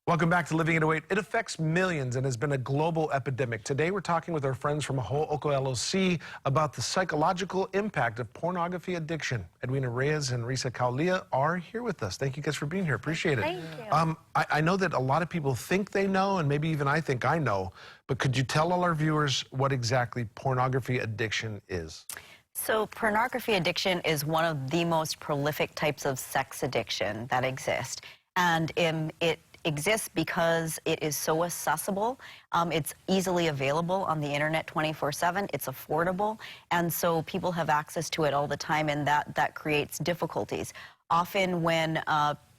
Welcome back to Living 808. It affects millions and has been a global epidemic. Today we're talking with our friends from Ho'oko LLC about the psychological impact of pornography addiction. Edwina Reyes and Risa Kaulia are here with us. Thank you guys for being here. Appreciate it. Thank you. I know that a lot of people think they know, and maybe even I think I know, but could you tell all our viewers what exactly pornography addiction is? So pornography addiction is one of the most prolific types of sex addiction that exist. And it exists because it is so accessible. It's easily available on the internet 24/7. It's affordable. And so people have access to it all the time, and that creates difficulties. Often when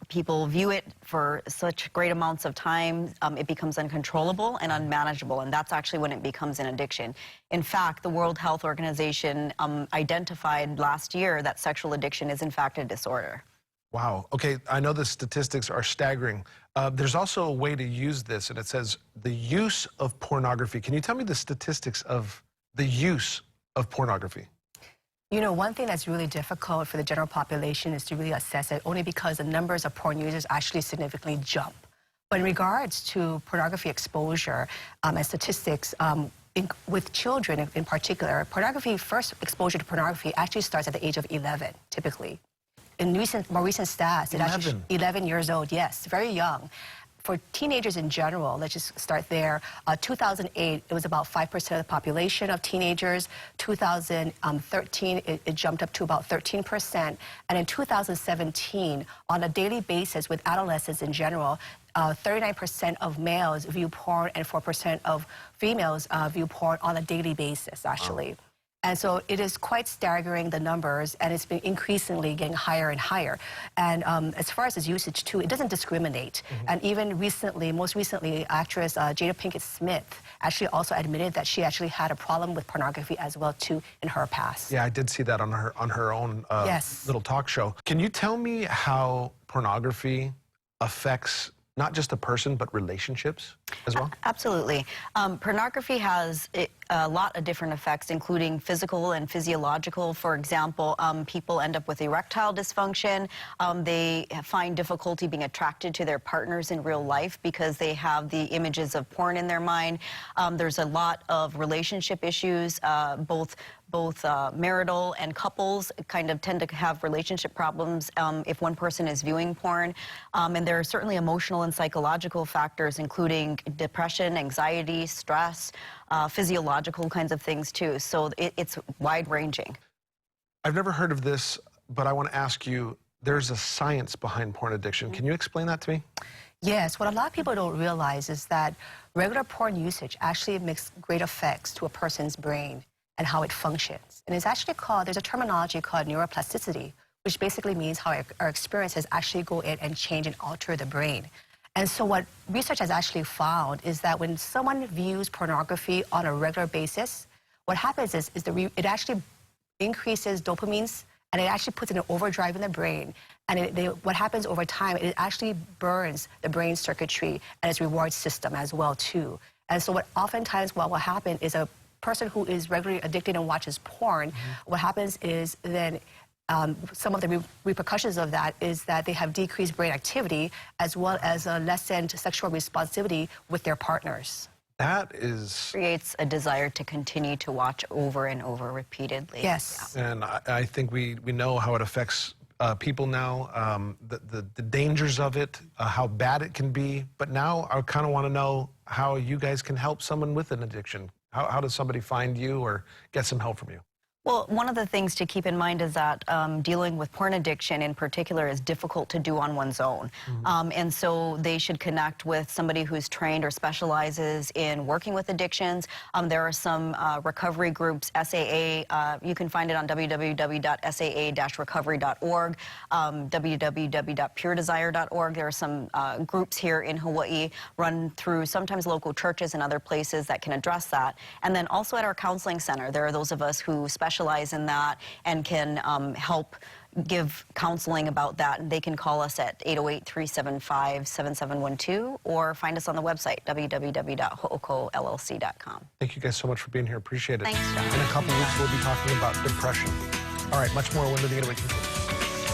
people view it for such great amounts of time, it becomes uncontrollable and unmanageable, and that's actually when it becomes an addiction. In fact, the World Health Organization identified last year that sexual addiction is in fact a disorder. Wow. Okay, I know the statistics are staggering. There's also a way to use this, and it says the use of pornography. Can you tell me the statistics of the use of pornography? You know, one thing that's really difficult for the general population is to really assess it, only because the numbers of porn users actually significantly jump. But in regards to pornography exposure and statistics, with children in particular, first exposure to pornography actually starts at the age of 11, typically. In more recent stats, 11 years old, yes, very young. For teenagers in general, let's just start there. 2008, it was about 5% of the population of teenagers. 2013, it jumped up to about 13%. And in 2017, on a daily basis with adolescents in general, 39% of males view porn and 4% of females view porn on a daily basis, actually. Wow. And so it is quite staggering, the numbers, and it's been increasingly getting higher and higher. And as far as its usage, too, it doesn't discriminate. And even recently, most recently, actress Jada Pinkett Smith actually also admitted that she actually had a problem with pornography as well, too, in her past. Yeah, I did see that on her own yes. little talk show. Can you tell me how pornography affects not just a person, but relationships as well? Absolutely. Pornography has a lot of different effects, including physical and physiological. For example, people end up with erectile dysfunction. They find difficulty being attracted to their partners in real life because they have the images of porn in their mind. There's a lot of relationship issues, both marital and couples kind of tend to have relationship problems if one person is viewing porn. And there are certainly emotional and psychological factors, including depression, anxiety, stress, physiological kinds of things too. So it's wide-ranging. I've never heard of this, but I want to ask you, there's a science behind porn addiction. Can you explain that to me? Yes, what a lot of people don't realize is that regular porn usage actually makes great effects to a person's brain and how it functions. And it's actually there's a terminology called neuroplasticity, which basically means how our experiences actually go in and change and alter the brain. And so what research has actually found is that when someone views pornography on a regular basis, what happens is it actually increases dopamines, and it actually puts in an overdrive in the brain. And what happens over time, it actually burns the brain circuitry and its reward system as well, too. And so oftentimes what will happen is a person who is regularly addicted and watches porn, what happens is then some of the repercussions of that is that they have decreased brain activity as well as a lessened sexual responsivity with their partners. That creates a desire to continue to watch over and over repeatedly. Yes. Yeah. And I think we know how it affects people now, the dangers of it, how bad it can be. But now I kind of want to know how you guys can help someone with an addiction. How does somebody find you or get some help from you? Well, one of the things to keep in mind is that dealing with porn addiction in particular is difficult to do on one's own. And so they should connect with somebody who's trained or specializes in working with addictions. There are some recovery groups, SAA. You can find it on www.saa-recovery.org, www.puredesire.org. There are some groups here in Hawaii run through sometimes local churches and other places that can address that. And then also at our counseling center, there are those of us who specialize in that and can help give counseling about that. And they can call us at 808-375-7712 or find us on the website, www.ho'okollc.com. Thank you guys so much for being here. Appreciate it. Thanks, John. In a couple weeks, we'll be talking about depression. All right, much more when Living 808 continues.